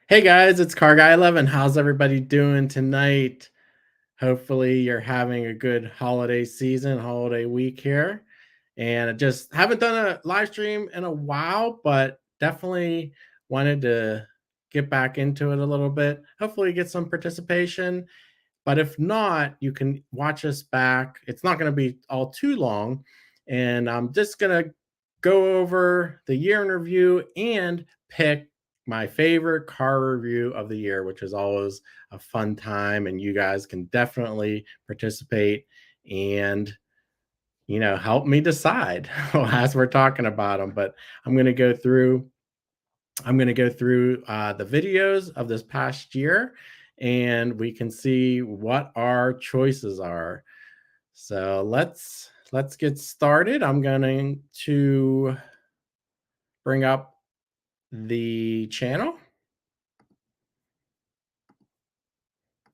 Hey guys, it's Car Guy 11. How's everybody doing tonight? Hopefully, you're having a good holiday season, holiday week here. And I just haven't done a live stream in a while, but definitely wanted to get back into it a little bit. Hopefully, get some participation. But if not, you can watch us back. It's not going to be all too long. And I'm just going to go over the year in review and pick my favorite car review of the year, which is always a fun time. And you guys can definitely participate and help me decide as we're talking about them. But I'm going to go through the videos of this past year, and we can see what our choices are. So let's get started. I'm going to bring up the channel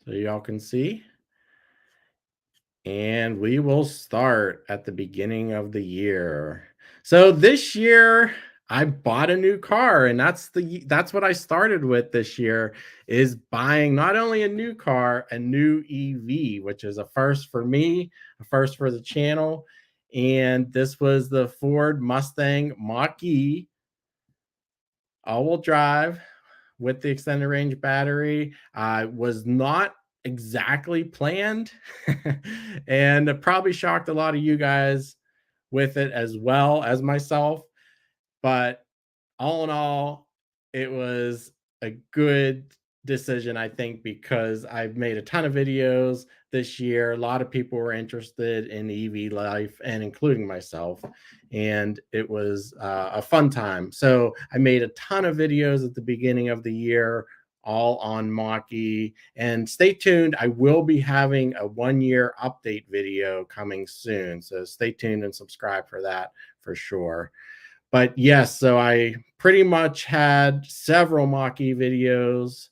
so y'all can see. And we will start at the beginning of the year. So this year I bought a new car, and that's what I started with this year, is buying not only a new car, a new EV, which is a first for me, a first for the channel. And this was the Ford Mustang Mach-E all-wheel drive with the extended range battery. Was not exactly planned and it probably shocked a lot of you guys with it as well as myself. But all in all, it was a good decision, I think, because I've made a ton of videos this year. A lot of people were interested in EV life, and including myself. And it was a fun time. So I made a ton of videos at the beginning of the year, all on mach-e. And stay tuned. I will be having a 1-year update video coming soon. So stay tuned and subscribe for that for sure. But yes, so I pretty much had several mach-e videos.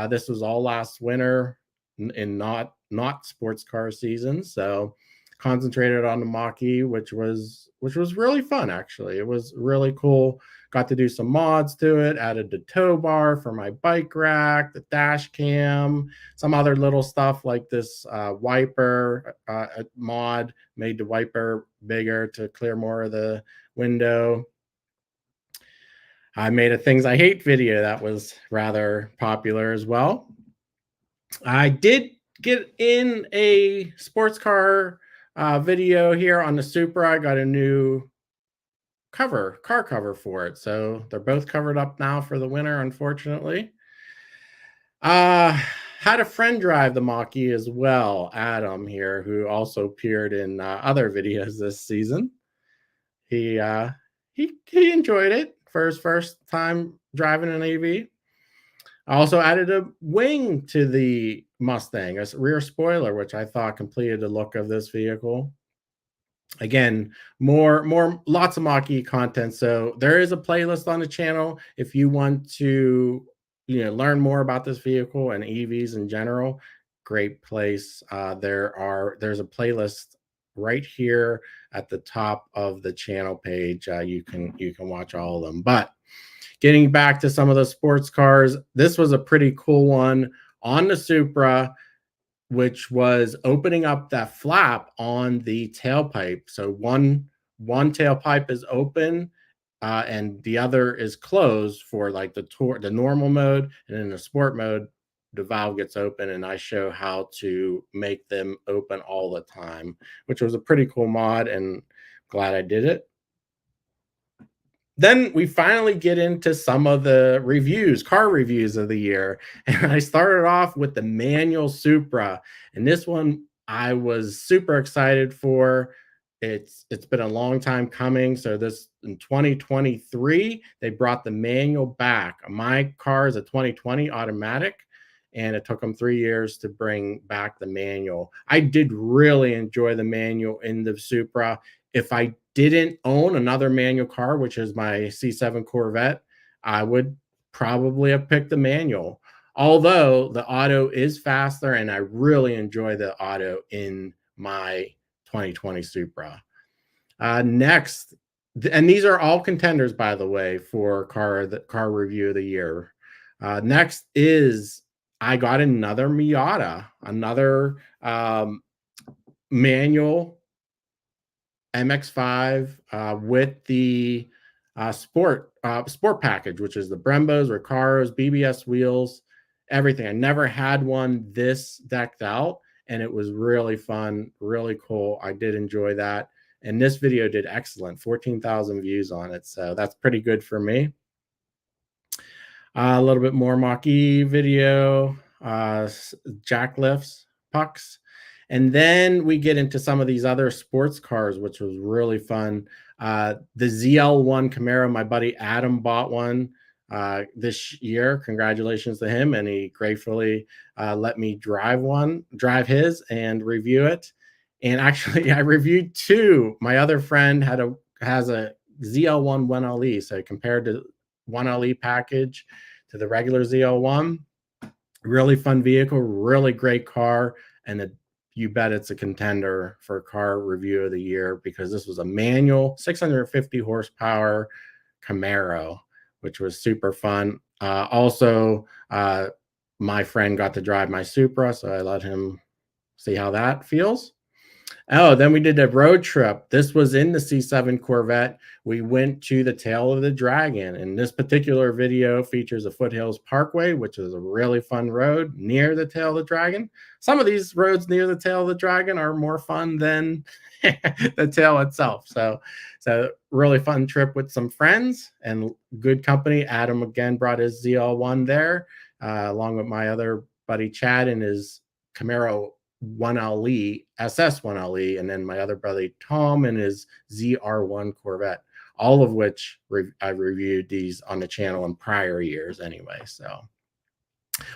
This was all last winter in not sports car season, so concentrated on the mach-e, which was really fun. Actually, it was really cool. Got to do some mods to it. Added the tow bar for my bike rack, the dash cam, some other little stuff like this wiper mod. Made the wiper bigger to clear more of the window. I made a things I hate video that was rather popular as well. I did get in a sports car video here on the Supra. I got a new car cover for it. So they're both covered up now for the winter, unfortunately. Uh, had a friend drive the mach-e as well, Adam here, who also appeared in other videos this season. He enjoyed it for his first time driving an AV. I also added a wing to the Mustang, a rear spoiler, which I thought completed the look of this vehicle. Again, lots of mach-e content. So there is a playlist on the channel if you want to, learn more about this vehicle and EVs in general. Great place. There's a playlist right here at the top of the channel page. You can watch all of them. But getting back to some of the sports cars, this was a pretty cool one on the Supra, which was opening up that flap on the tailpipe. So one tailpipe is open, and the other is closed for like the normal mode, and in the sport mode, the valve gets open, and I show how to make them open all the time, which was a pretty cool mod, and glad I did it. Then we finally get into some of the car reviews of the year. And I started off with the manual Supra. And this one I was super excited for. It's been a long time coming. So this in 2023, they brought the manual back. My car is a 2020 automatic, and it took them 3 years to bring back the manual. I did really enjoy the manual in the Supra. If I didn't own another manual car, which is my C7 Corvette, I would probably have picked the manual. Although the auto is faster, and I really enjoy the auto in my 2020 Supra. Next, and these are all contenders, by the way, for car review of the year. Next is I got another Miata, another manual MX-5 with the sport package, which is the Brembos, Recaros, BBS wheels, everything. I never had one this decked out, and it was really fun, really cool. I did enjoy that, and this video did excellent, 14,000 views on it, so that's pretty good for me. A little bit more mach-e video, jack lifts, pucks. And then we get into some of these other sports cars, which was really fun. The ZL1 Camaro, my buddy Adam bought one this year. Congratulations to him. And he gratefully let me drive his and review it. And actually, I reviewed two. My other friend has a ZL1 1LE. So compared to 1LE package to the regular ZL1. Really fun vehicle, really great car, and you bet it's a contender for car review of the year because this was a manual 650 horsepower Camaro, which was super fun. My friend got to drive my Supra, so I let him see how that feels. Oh, then we did a road trip. This was in the C7 Corvette. We went to the Tail of the Dragon, and this particular video features the Foothills Parkway, which is a really fun road near the Tail of the Dragon. Some of these roads near the Tail of the Dragon are more fun than the tail itself. So really fun trip with some friends and good company. Adam again brought his ZL1 there, along with my other buddy Chad and his Camaro 1LE, SS1LE, and then my other brother Tom and his ZR1 Corvette, all of which I reviewed these on the channel in prior years anyway. So,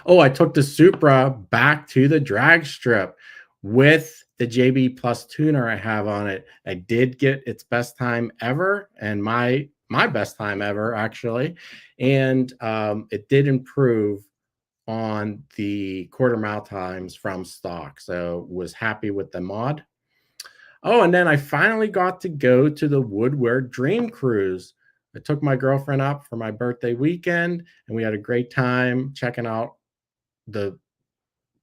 oh, I took the Supra back to the drag strip with the JB Plus tuner I have on it. I did get its best time ever and my best time ever, actually. And it did improve on the quarter mile times from stock. So was happy with the mod. Oh, and then I finally got to go to the Woodward Dream Cruise. I took my girlfriend up for my birthday weekend, and we had a great time checking out the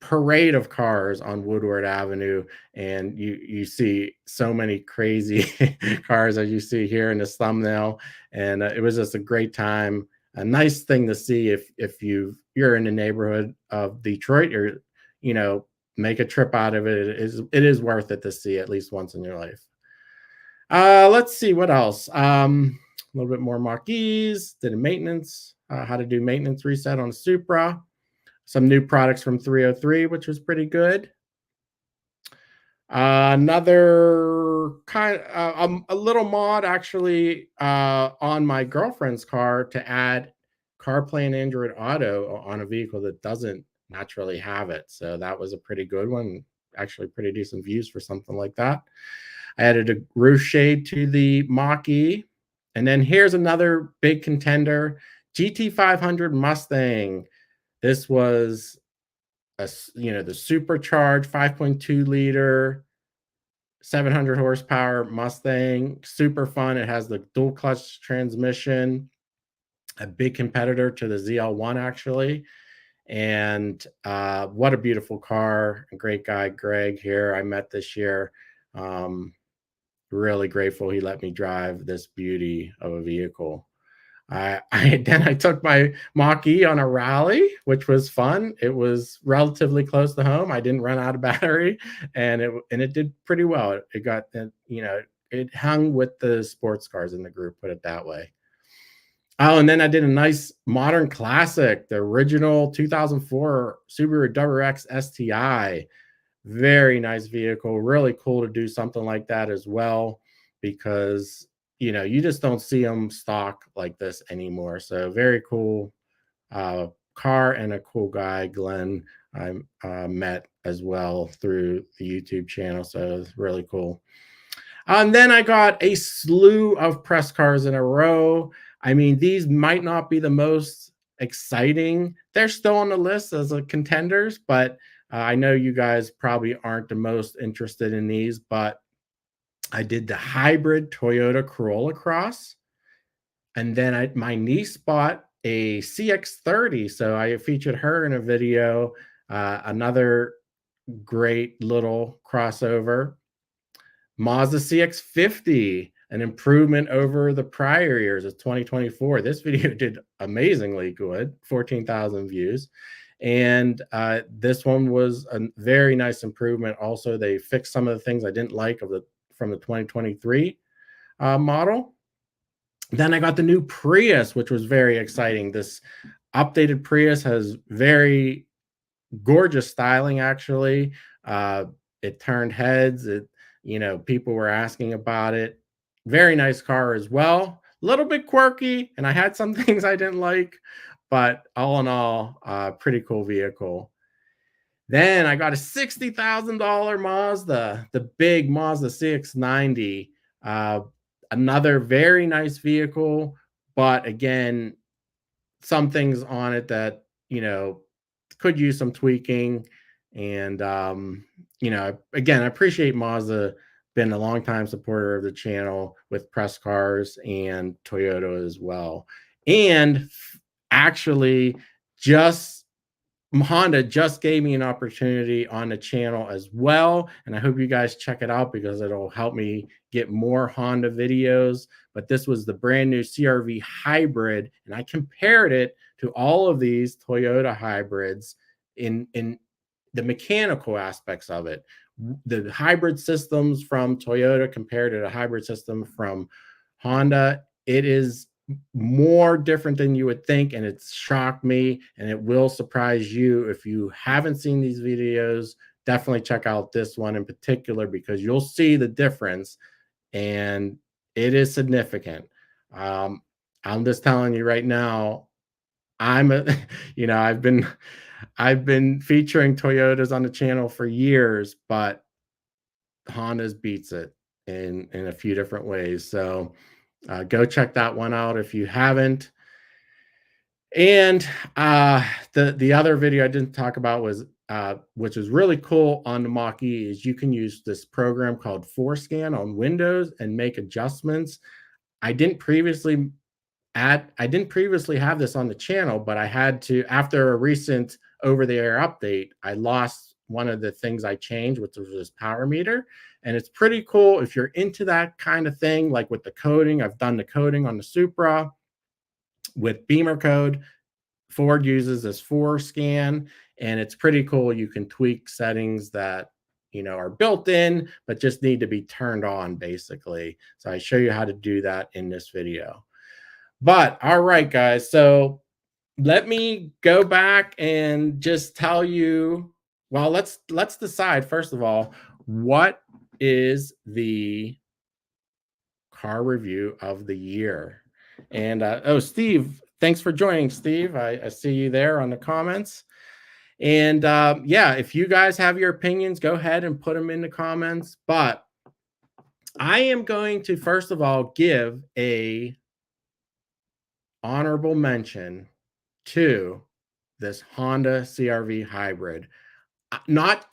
parade of cars on Woodward Avenue, and you see so many crazy cars as you see here in this thumbnail, and it was just a great time. A nice thing to see if you're in the neighborhood of Detroit, or make a trip out of it. It is worth it to see at least once in your life. Let's see what else. A little bit more marquees. Did a maintenance, how to do maintenance reset on a Supra. Some new products from 303, which was pretty good. Another a little mod actually on my girlfriend's car to add CarPlay and Android Auto on a vehicle that doesn't naturally have it. So that was a pretty good one. Actually, pretty decent views for something like that. I added a roof shade to the Mach-E. And then here's another big contender, GT500 Mustang. This was the supercharged 5.2 liter 700 horsepower Mustang, super fun. It has the dual clutch transmission, a big competitor to the ZL1 actually. And what a beautiful car. A great guy, Greg, here I met this year. Really grateful he let me drive this beauty of a vehicle. I took my Mach-E on a rally, which was fun. It was relatively close to home. I didn't run out of battery, and it did pretty well. It got it hung with the sports cars in the group, put it that way. Oh, and then I did a nice modern classic, the original 2004 Subaru WRX STI. Very nice vehicle. Really cool to do something like that as well, because you just don't see them stock like this anymore. So very cool car, and a cool guy, Glenn, I met as well through the YouTube channel. So it's really cool. And then I got a slew of press cars in a row. I mean, these might not be the most exciting. They're still on the list as a contenders, but I know you guys probably aren't the most interested in these, but I did the hybrid Toyota Corolla Cross. And then my niece bought a CX-30. So I featured her in a video, another great little crossover. Mazda CX-50, an improvement over the prior years of 2024. This video did amazingly good, 14,000 views. And this one was a very nice improvement. Also, they fixed some of the things I didn't like from the 2023 model. Then I got the new Prius, which was very exciting. This updated Prius has very gorgeous styling, actually. Uh, it turned heads. People were asking about it. Very nice car as well. A little bit quirky, and I had some things I didn't like, but all in all, pretty cool vehicle. Then I got a $60,000 Mazda, the big Mazda CX-90. Uh, Another very nice vehicle, but again, some things on it that could use some tweaking. And again, I appreciate Mazda, been a long time supporter of the channel with press cars and Toyota as well. And actually, just Honda just gave me an opportunity on the channel as well, and I hope you guys check it out because it'll help me get more Honda videos. But this was the brand new CR-V hybrid, and I compared it to all of these Toyota hybrids in the mechanical aspects of it. The hybrid systems from Toyota compared to the hybrid system from Honda, it is more different than you would think, and it's shocked me, and it will surprise you. If you haven't seen these videos, definitely check out this one in particular because you'll see the difference, and it is significant. I'm just telling you right now, I'm a I've been featuring Toyotas on the channel for years, but Honda's beats it in a few different ways. So go check that one out if you haven't. And the other video I didn't talk about was which is really cool on the mach-e, is you can use this program called Forescan on Windows and make adjustments. I didn't previously have this on the channel, but I had to, after a recent over-the-air update, I lost one of the things I changed, which was this power meter. And it's pretty cool if you're into that kind of thing, like with the coding. I've done the coding on the Supra with Beamer code. Ford uses this Forescan, and it's pretty cool. You can tweak settings that are built in, but just need to be turned on, basically. So I show you how to do that in this video. But all right, guys, so let me go back and just tell you, well, let's decide first of all, what is the car review of the year. And oh, Steve, thanks for joining, Steve. I see you there on the comments. And yeah, if you guys have your opinions, go ahead and put them in the comments. But I am going to first of all give a honorable mention to this Honda CR-V hybrid. Not,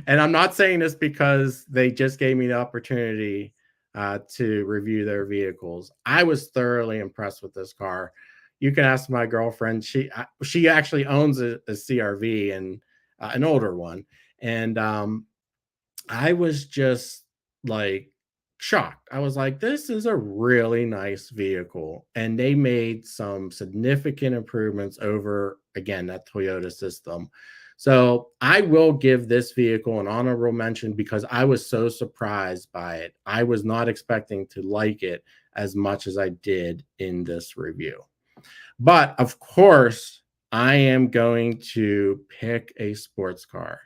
and I'm not saying this because they just gave me the opportunity to review their vehicles. I was thoroughly impressed with this car. You can ask my girlfriend. She actually owns a CR-V, and an older one, and I was just like shocked. I was like, this is a really nice vehicle. And they made some significant improvements over, again, that Toyota system. So I will give this vehicle an honorable mention because I was so surprised by it. I was not expecting to like it as much as I did in this review. But of course, I am going to pick a sports car.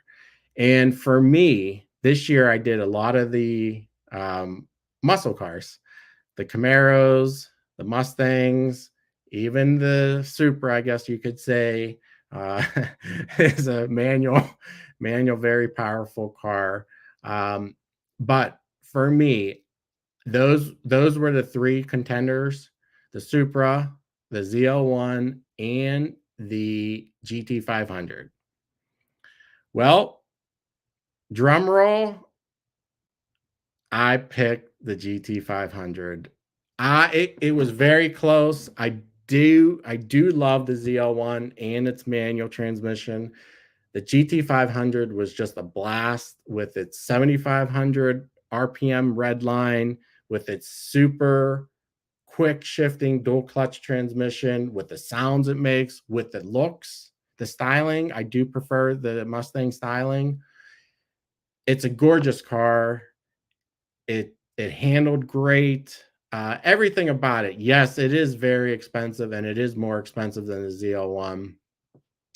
And for me, this year I did a lot of the muscle cars, the Camaros, the Mustangs, even the Supra, I guess you could say, is a manual, very powerful car. But for me, those were the three contenders: the Supra, the ZL1, and the GT500. Well, drum roll, I picked the GT500. It was very close. I I do love the ZL1 and its manual transmission. The GT500 was just a blast with its 7,500 RPM red line, with its super quick shifting dual clutch transmission, with the sounds it makes, with the looks, the styling. I do prefer the Mustang styling. It's a gorgeous car. It handled great. Everything about it. Yes, it is very expensive, and it is more expensive than the ZL1,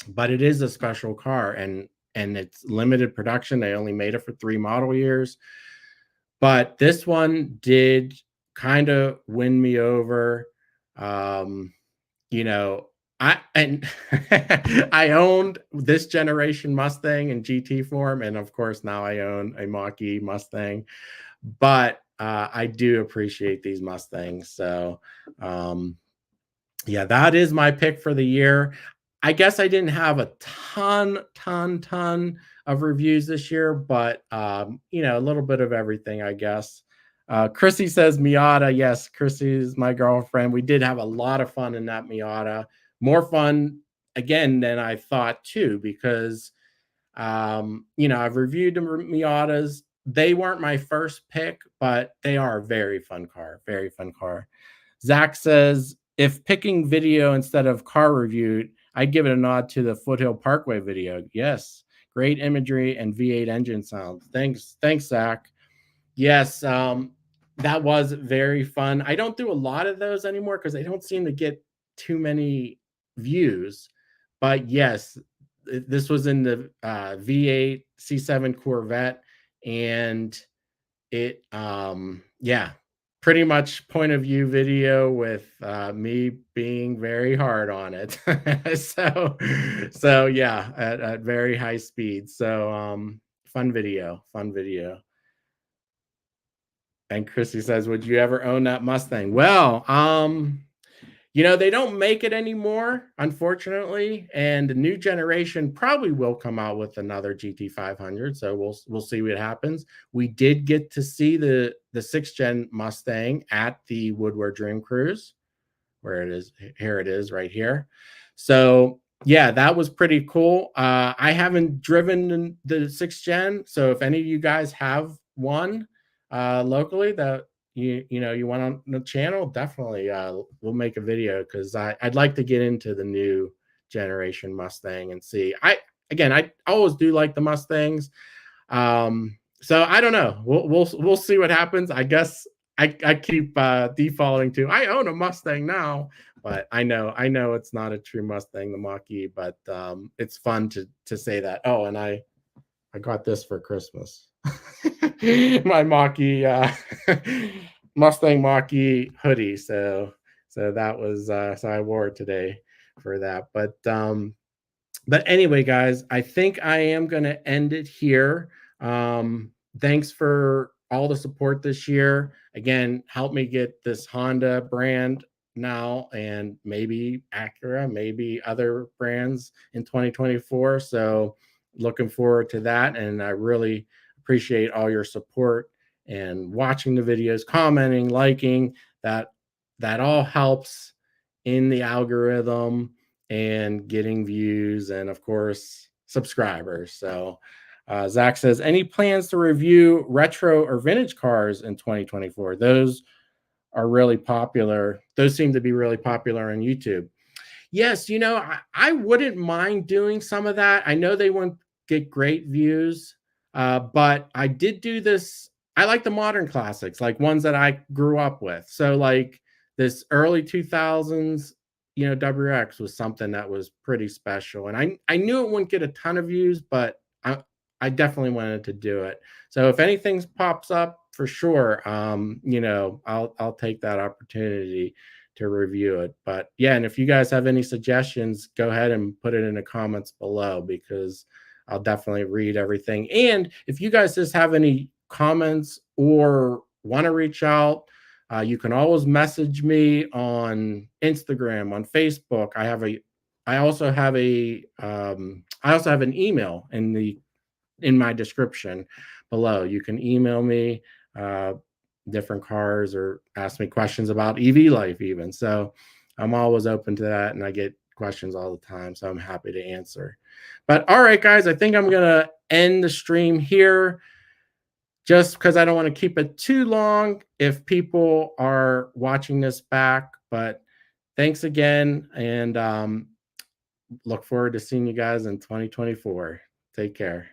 but it is a special car, and it's limited production. They only made it for 3 model years. But this one did kind of win me over. Um, you know, and I owned this generation Mustang in GT form, and of course now I own a Mach-E Mustang. But I do appreciate these Mustangs. So um, yeah, that is my pick for the year. I guess I didn't have a ton of reviews this year, but a little bit of everything, I guess. Chrissy says Miata. Yes, Chrissy is my girlfriend. We did have a lot of fun in that Miata. More fun again than I thought too, because I've reviewed the Miatas. They weren't my first pick, but they are a very fun car. Very fun car. Zach says, if picking video instead of car review, I'd give it a nod to the Foothill Parkway video. Yes, great imagery and V8 engine sound. Thanks, Zach. Yes, that was very fun. I don't do a lot of those anymore because they don't seem to get too many views. But yes, this was in the V8 C7 Corvette, and it pretty much point of view video with me being very hard on it. so yeah, at very high speed. So fun video. And Chrissy says, would you ever own that Mustang? Well, they don't make it anymore, unfortunately, and the new generation probably will come out with another GT500. So we'll see what happens. We did get to see the 6th gen Mustang at the Woodward Dream Cruise, where it is. Here it is, right here. So yeah, that was pretty cool. I haven't driven the 6th gen, so if any of you guys have one locally that you want on the channel, definitely we'll make a video, because I'd like to get into the new generation Mustang and see. I always do like the Mustangs. So I don't know. We'll see what happens. I guess I keep defaulting to I own a Mustang now, but I know it's not a true Mustang, the Mach-E, but it's fun to say that. Oh, and I got this for Christmas. My Mach-E Mustang Mach-E hoodie. So that was so I wore it today for that. But anyway, guys, I think I am going to end it here. Thanks for all the support this year. Again, help me get this Honda brand now, and maybe Acura, maybe other brands in 2024. So looking forward to that. And I really appreciate all your support and watching the videos, commenting, liking. That all helps in the algorithm and getting views, and of course subscribers. So Zach says, any plans to review retro or vintage cars in 2024? Those are really popular. Those seem to be really popular on YouTube. Yes, I wouldn't mind doing some of that. I know they won't get great views, but I did do this. I like the modern classics, like ones that I grew up with. So like this early 2000s, WX was something that was pretty special. And I knew it wouldn't get a ton of views, but I definitely wanted to do it. So if anything pops up, for sure, I'll take that opportunity to review it. But yeah, and if you guys have any suggestions, go ahead and put it in the comments below, because I'll definitely read everything. And if you guys just have any comments or want to reach out, you can always message me on Instagram, on Facebook. I also have an email in my description below. You can email me different cars or ask me questions about EV life even. So I'm always open to that, and I get questions all the time, so I'm happy to answer. But all right, guys, I think I'm gonna end the stream here just because I don't want to keep it too long if people are watching this back. But thanks again, and look forward to seeing you guys in 2024. Take care.